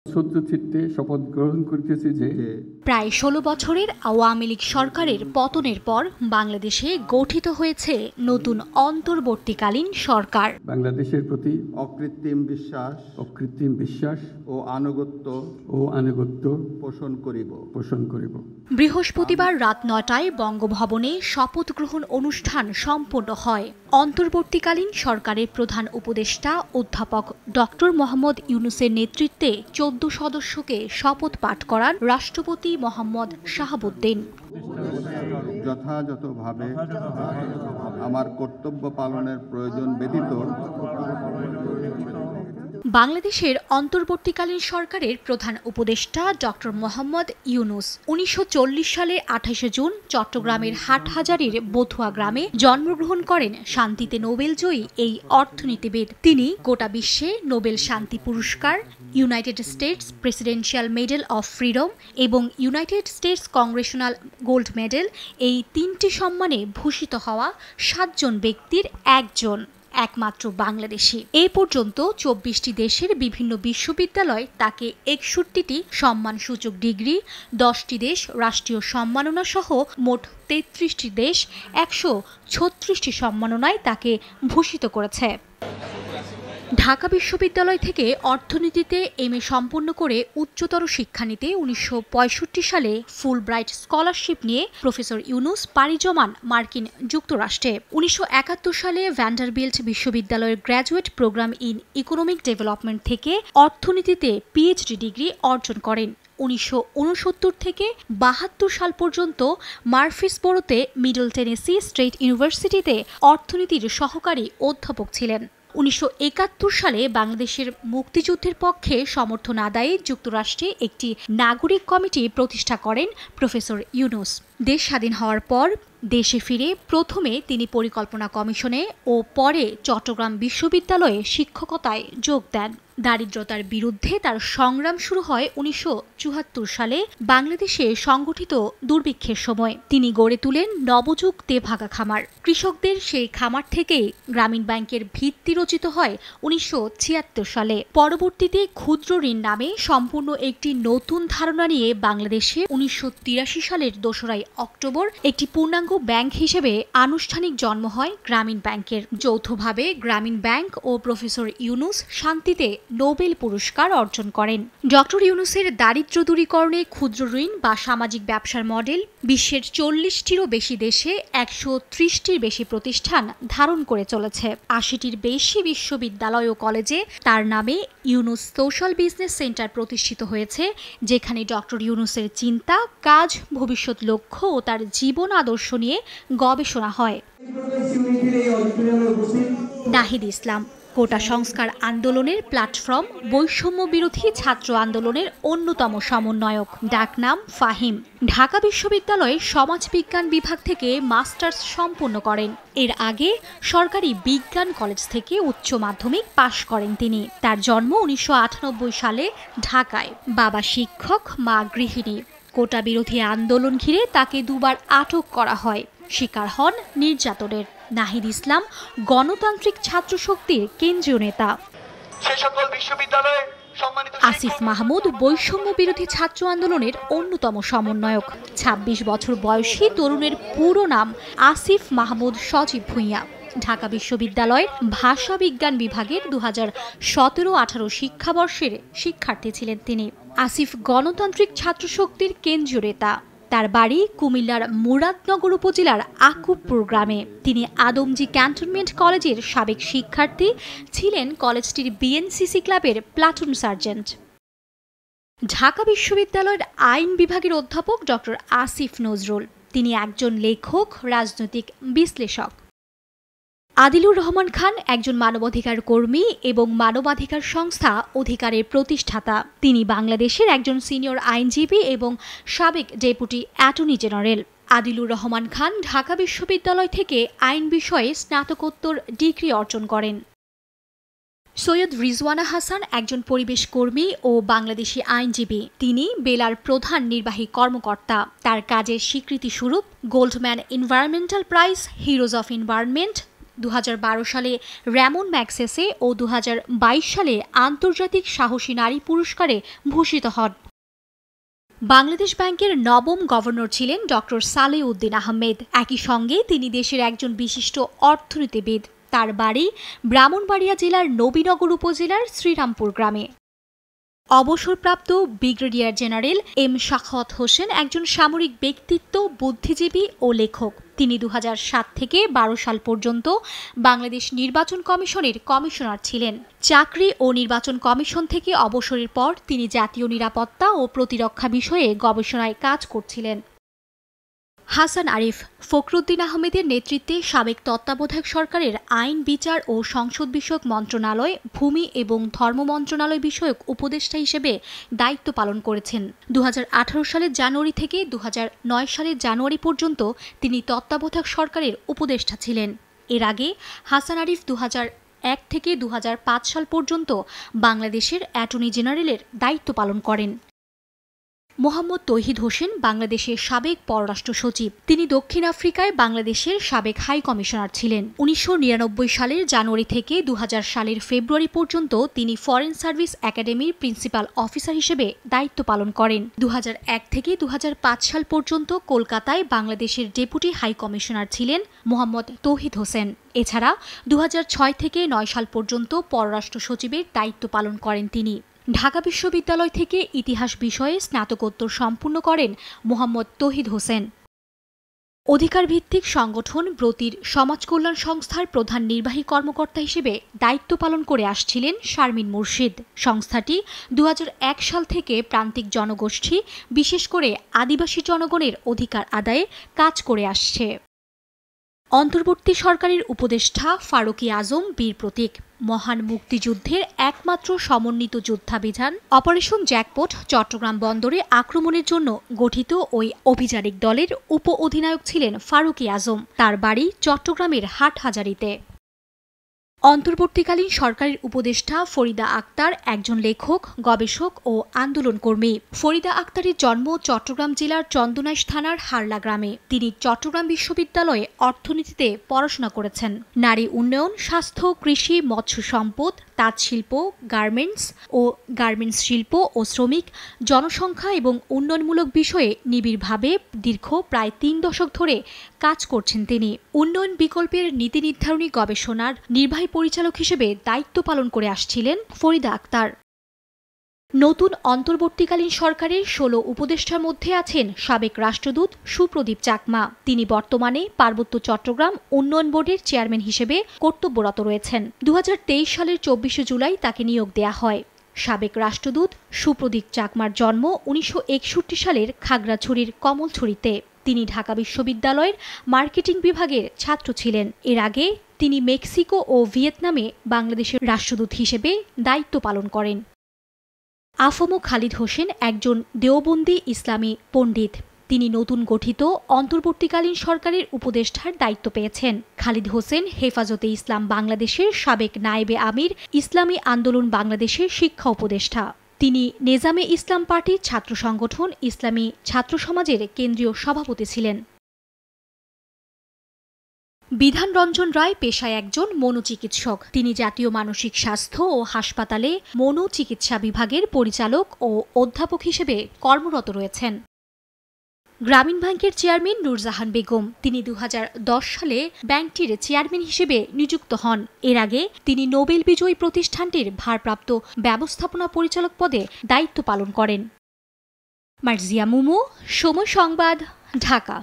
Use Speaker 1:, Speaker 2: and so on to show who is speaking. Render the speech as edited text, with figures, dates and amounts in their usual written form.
Speaker 1: সত্যচিত্তে শপথ গ্রহণ করিতেছি যে
Speaker 2: প্রায় ১৬ বছরের আওয়ামী লীগ সরকারের পতনের পর বাংলাদেশে গঠিত হয়েছে নতুন অন্তর্বর্তীকালীন সরকার।
Speaker 1: বাংলাদেশের প্রতি
Speaker 3: অকৃত্রিম বিশ্বাস
Speaker 1: ও আনুগত্য পোষণ করিব।
Speaker 2: বৃহস্পতিবার রাত ৯টায় বঙ্গভবনে শপথ গ্রহণ অনুষ্ঠান সম্পন্ন হয়। অন্তর্বর্তীকালীন সরকারের প্রধান উপদেষ্টা অধ্যাপক ডক্টর মোহাম্মদ ইউনূসের নেতৃত্বে ১৪ সদস্যকে শপথ পাঠ করান রাষ্ট্রপতি মোহাম্মদ শাহাবুদ্দিন।
Speaker 3: যথাযথভাবে আমার কর্তব্য পালনের প্রয়োজন ব্যতীত
Speaker 2: বাংলাদেশের অন্তর্বর্তীকালীন সরকারের প্রধান উপদেষ্টা ডক্টর মোহাম্মদ ইউনূস ১৯৪০ সালে ২৮ জুন চট্টগ্রামের হাটহাজারীর বথুয়া গ্রামে জন্মগ্রহণ করেন শান্তিতে নোবেলজয়ী এই অর্থনীতিবিদ। তিনি গোটা বিশ্বে নোবেল শান্তি পুরস্কার, United States presidential medal of freedom এবং United States congressional gold medal এই ৩টি সম্মানে ভূষিত হওয়া ৭ জন ব্যক্তির একমাত্র বাংলাদেশি। এ পর্যন্ত ২৪টি দেশের বিভিন্ন বিশ্ববিদ্যালয় তাকে ৬১টি সম্মানসূচক ডিগ্রি, ১০টি দেশ রাষ্ট্রীয় সম্মাননা সহ মোট ৩৩টি দেশ ১৩৬টি সম্মাননায় তাকে ভূষিত করেছে। ঢাকা বিশ্ববিদ্যালয় থেকে অর্থনীতিতে এমএ সম্পন্ন করে উচ্চতর শিক্ষা নিতে ১৯৬৫ সালে ফুলব্রাইট স্কলারশিপ নিয়ে প্রফেসর ইউনূস পাড়ি জমান মার্কিন যুক্তরাষ্ট্রে। ১৯৭১ সালে ভ্যান্ডারবিল্ট বিশ্ববিদ্যালয়ের graduate program in economic development থেকে অর্থনীতিতে পিএইচডি ডিগ্রি অর্জন করেন। ১৯৬৯ থেকে ৭২ সাল পর্যন্ত মার্ফিসবোরোতে মিডল টেনেসি স্টেট ইউনিভার্সিটিতে অর্থনীতির সহকারী অধ্যাপক ছিলেন। ১৯৭১ সালে বাংলাদেশের মুক্তিযুদ্ধের পক্ষে সমর্থন আদায়ে যুক্তরাষ্ট্রে একটি নাগরিক কমিটি প্রতিষ্ঠা করেন প্রফেসর ইউনূস। দেশ স্বাধীন হওয়ার পর দেশে ফিরে প্রথমে তিনি পরিকল্পনা কমিশনে ও পরে চট্টগ্রাম বিশ্ববিদ্যালয়ে শিক্ষকতায় যোগ দেন। দারিদ্রতার বিরুদ্ধে তার সংগ্রাম শুরু হয় ১৯৭৪ সালে বাংলাদেশে সংগঠিত দুর্ভিক্ষের সময়। তিনি গড়ে তুলেন নবযুগ তেভাগা খামার। কৃষকদের সেই খামার থেকেই গ্রামীণ ব্যাংকের ভিত্তি রচিত হয় ১৯৭৬ সালে। পরবর্তীতে ক্ষুদ্র ঋণ নামে সম্পূর্ণ একটি নতুন ধারণা নিয়ে বাংলাদেশে ১৯৮৩ সালের ২রা অক্টোবর একটি পূর্ণাঙ্গ ব্যাংক হিসেবে আনুষ্ঠানিক জন্ম হয় গ্রামীণ ব্যাংকের। যৌথভাবে গ্রামীণ ব্যাংক ও প্রফেসর ইউনূস শান্তিতে নোবেল পুরস্কার অর্জন করেন। ডক্টর ইউনূসের দারিদ্র্য দূরীকরণে ক্ষুদ্র ঋণ বা সামাজিক ব্যবসার মডেল বিশ্বের ৪০টিরও বেশি দেশে ১৩০টির বেশি প্রতিষ্ঠান ধারণ করে চলেছে। ৮০টির বেশি বিশ্ববিদ্যালয় ও কলেজে তার নামে ইউনূস সোশ্যাল বিজনেস সেন্টার প্রতিষ্ঠিত হয়েছে, যেখানে ডক্টর ইউনূসের চিন্তা, কাজ, ভবিষ্যৎ লক্ষ্য ও তার জীবন আদর্শ নিয়ে গবেষণা হয়। নাহিদ ইসলাম কোটা সংস্কার আন্দোলনের প্ল্যাটফর্ম, বৈষম্য বিরোধী ছাত্র আন্দোলনের অন্যতম সমন্বয়ক, ডাকনাম ফাহিম। ঢাকা বিশ্ববিদ্যালয়ে সমাজবিজ্ঞান বিভাগ থেকে মাস্টার্স সম্পন্ন করেন। এর আগে সরকারি বিজ্ঞান কলেজ থেকে উচ্চ মাধ্যমিক পাশ করেন তিনি। তার জন্ম ১৯৯৮ সালে ঢাকায়। বাবা শিক্ষক, মা গৃহিণী। কোটা বিরোধী আন্দোলন ঘিরে তাকে দুবার আটক করা হয়। শিকার হন নির্যাতনের। নাহিদ ইসলাম গণতান্ত্রিক ছাত্র শক্তির কেন্দ্রীয় নেতা। আসিফ মাহমুদ বৈষম্য বিরোধী ছাত্র আন্দোলনের অন্যতম সমন্বয়ক। ২৬ বছর বয়সী তরুণের পুরো নাম আসিফ মাহমুদ সজীব ভূঁইয়া। ঢাকা বিশ্ববিদ্যালয়ের ভাষা বিজ্ঞান বিভাগের ২০১৭-১৮ শিক্ষাবর্ষের শিক্ষার্থী ছিলেন তিনি। আসিফ গণতান্ত্রিক ছাত্র শক্তির কেন্দ্রীয় নেতা। তার বাড়ি কুমিল্লার মুরাদনগর উপজেলার আকুবপুর গ্রামে। তিনি আদমজী ক্যান্টনমেন্ট কলেজের সাবেক শিক্ষার্থী ছিলেন। কলেজটির বিএনসিসি ক্লাবের প্লাটুন সার্জেন্ট। ঢাকা বিশ্ববিদ্যালয়ের আইন বিভাগের অধ্যাপক ডক্টর আসিফ নজরুল। তিনি একজন লেখক, রাজনৈতিক বিশ্লেষক। আদিলুর রহমান খান একজন মানবাধিকার কর্মী এবং মানবাধিকার সংস্থা অধিকারের প্রতিষ্ঠাতা। তিনি বাংলাদেশের একজন সিনিয়র আইনজীবী এবং সাবেক deputy attorney general. Adilur Rahman Khan Dhaka বিশ্ববিদ্যালয় থেকে আইন বিষয়ে স্নাতকোত্তর ডিগ্রি অর্জন করেন। সৈয়দ রিজওয়ানা হাসান একজন পরিবেশ কর্মী ও বাংলাদেশি আইনজীবী। তিনি বেলার প্রধান নির্বাহী কর্মকর্তা। তার কাজের স্বীকৃতিস্বরূপ Goldman environmental prize, heroes of environment, 2012 সালে র্যামন ম্যাগসেসে ও 2022 সালে আন্তর্জাতিক সাহসী নারী পুরস্কারে ভূষিত হন। বাংলাদেশ ব্যাংকের নবম গভর্নর ছিলেন ডক্টর সালেউদ্দিন আহমেদ। একই সঙ্গে তিনি দেশের একজন বিশিষ্ট অর্থনীতিবিদ। তার বাড়ি ব্রাহ্মণবাড়িয়া জেলার নবীনগর উপজেলার শ্রীরামপুর গ্রামে। অবসরপ্রাপ্ত brigadier general M Sakhawat Hossain একজন সামরিক ব্যক্তিত্ব, বুদ্ধিজীবী ও লেখক। তিনি 2007 থেকে 12 সাল পর্যন্ত বাংলাদেশ নির্বাচন কমিশনের কমিশনার ছিলেন। চাকরি ও নির্বাচন কমিশন থেকে অবসরের পর তিনি জাতীয় নিরাপত্তা ও প্রতিরক্ষা বিষয়ে গবেষণায় কাজ করছিলেন। হাসান আরিফ ফখরুদ্দিন আহমেদের নেতৃত্বে সাবেক তত্ত্বাবধায়ক সরকারের আইন, বিচার ও সংসদ বিষয়ক মন্ত্রণালয়, ভূমি এবং ধর্ম মন্ত্রণালয় বিষয়ক উপদেষ্টা হিসেবে দায়িত্ব পালন করেছেন। 2018 সালের জানুয়ারি থেকে 2009 সালের জানুয়ারি পর্যন্ত তিনি তত্ত্বাবধায়ক সরকারের উপদেষ্টা ছিলেন। এর আগে হাসান আরিফ 2001 থেকে 2005 সাল পর্যন্ত বাংলাদেশের অ্যাটর্নি জেনারেলের দায়িত্ব পালন করেন। মোহাম্মদ তৌহিদ হোসেন বাংলাদেশের সাবেক পররাষ্ট্র সচিব। তিনি দক্ষিণ আফ্রিকায় বাংলাদেশের সাবেক হাই কমিশনার ছিলেন। 1999 সালের জানুয়ারি থেকে 2000 সালের ফেব্রুয়ারি পর্যন্ত তিনি ফরেন সার্ভিস একাডেমির প্রিন্সিপাল অফিসার হিসেবে দায়িত্ব পালন করেন। 2001 থেকে 2005 সাল পর্যন্ত কলকাতায় বাংলাদেশের ডেপুটি হাই কমিশনার ছিলেন মোহাম্মদ তৌহিদ হোসেন। এছাড়া 2006 থেকে 9 সাল পর্যন্ত পররাষ্ট্র সচিবের দায়িত্ব পালন করেন তিনি। ঢাকা বিশ্ববিদ্যালয় থেকে ইতিহাস বিষয়ে স্নাতকোত্তর সম্পূর্ণ করেন মোহাম্মদ তৌহিদ হোসেন। অধিকার ভিত্তিক সংগঠন ব্রতির সমাজ কল্যাণ সংস্থার প্রধান নির্বাহী কর্মকর্তা হিসেবে দায়িত্ব পালন করে আসছিলেন শারমিন মুর্শিদ। সংস্থাটি 2001 সাল থেকে প্রান্তিক জনগোষ্ঠী, বিশেষ করে আদিবাসী জনগণের অধিকার আদায়ে কাজ করে আসছে। অন্তর্বর্তী সরকারের উপদেষ্টা ফারুকী আজম বীর প্রতীক। মহান মুক্তিযুদ্ধের একমাত্র সমন্বিত যুদ্ধাভিযান অপারেশন জ্যাকপট চট্টগ্রাম বন্দরে আক্রমণের জন্য গঠিত ওই অভিযানিক দলের উপ অধিনায়ক ছিলেন ফারুকী আজম। তার বাড়ি চট্টগ্রামের হাটহাজারীতে। অন্তর্বর্তীকালীন সরকারের উপদেষ্টা ফরিদা আক্তার একজন লেখক, গবেষক ও আন্দোলনকর্মী। ফরিদা আক্তারের জন্ম চট্টগ্রাম জেলার চন্দনাইশ থানার হারলা গ্রামে। তিনি চট্টগ্রাম বিশ্ববিদ্যালয়ে অর্থনীতিতে পড়াশোনা করেছেন। নারী উন্নয়ন, স্বাস্থ্য, কৃষি, মৎস্য সম্পদ, তাঁতশিল্প, গার্মেন্টস শিল্প ও শ্রমিক, জনসংখ্যা এবং উন্নয়নমূলক বিষয়ে নিবিড়ভাবে দীর্ঘ প্রায় 3 দশক ধরে কাজ করছেন তিনি। উন্নয়ন বিকল্পের নীতি নির্ধারণী গবেষণার নির্বাহী পরিচালক হিসেবে দায়িত্ব পালন করে আসছিলেন ফরিদা আক্তার। নতুন অন্তর্বর্তীকালীন সরকারের 16 উপদেষ্টার মধ্যে আছেন সাবেক রাষ্ট্রদূত সুপ্রদীপ চাকমা। তিনি বর্তমানে পার্বত্য চট্টগ্রাম উন্নয়ন বোর্ডের চেয়ারম্যান হিসেবে কর্তব্যরত রয়েছেন। 2023 সালের 24 জুলাই তাকে নিয়োগ দেয়া হয়। সাবেক রাষ্ট্রদূত সুপ্রদীপ চাকমার জন্ম 1961 সালের খাগড়াছড়ির কমলছড়িতে। তিনি ঢাকা বিশ্ববিদ্যালয়ের মার্কেটিং বিভাগের ছাত্র ছিলেন। এর আগে তিনি মেক্সিকো ও ভিয়েতনামে বাংলাদেশের রাষ্ট্রদূত হিসেবে দায়িত্ব পালন করেন। আফম খালিদ হোসেন একজন দেওবন্দি ইসলামী পণ্ডিত। তিনি নতুন গঠিত অন্তর্বর্তীকালীন সরকারের উপদেষ্টার দায়িত্ব পেয়েছেন। খালিদ হোসেন হেফাজতে ইসলাম বাংলাদেশের সাবেক নায়েবে আমির, ইসলামী আন্দোলন বাংলাদেশের শিক্ষা উপদেষ্টা। তিনি নেজামে ইসলাম পার্টির ছাত্র সংগঠন ইসলামী ছাত্র সমাজের কেন্দ্রীয় সভাপতি ছিলেন। বিধান রঞ্জন রায় পেশায় একজন মনোচিকিৎসক। তিনি জাতীয় মানসিক স্বাস্থ্য ও হাসপাতালে মনোচিকিৎসা বিভাগের পরিচালক ও অধ্যাপক হিসেবে কর্মরত রয়েছেন। গ্রামীণ ব্যাংকের চেয়ারম্যান নূরজাহান বেগম। তিনি 2010 সালে ব্যাংকটির চেয়ারম্যান হিসেবে নিযুক্ত হন। এর আগে তিনি নোবেল বিজয়ী প্রতিষ্ঠানটির ভারপ্রাপ্ত ব্যবস্থাপনা পরিচালক পদে দায়িত্ব পালন করেন। মার্জিয়া মুমু, সময় সংবাদ, ঢাকা।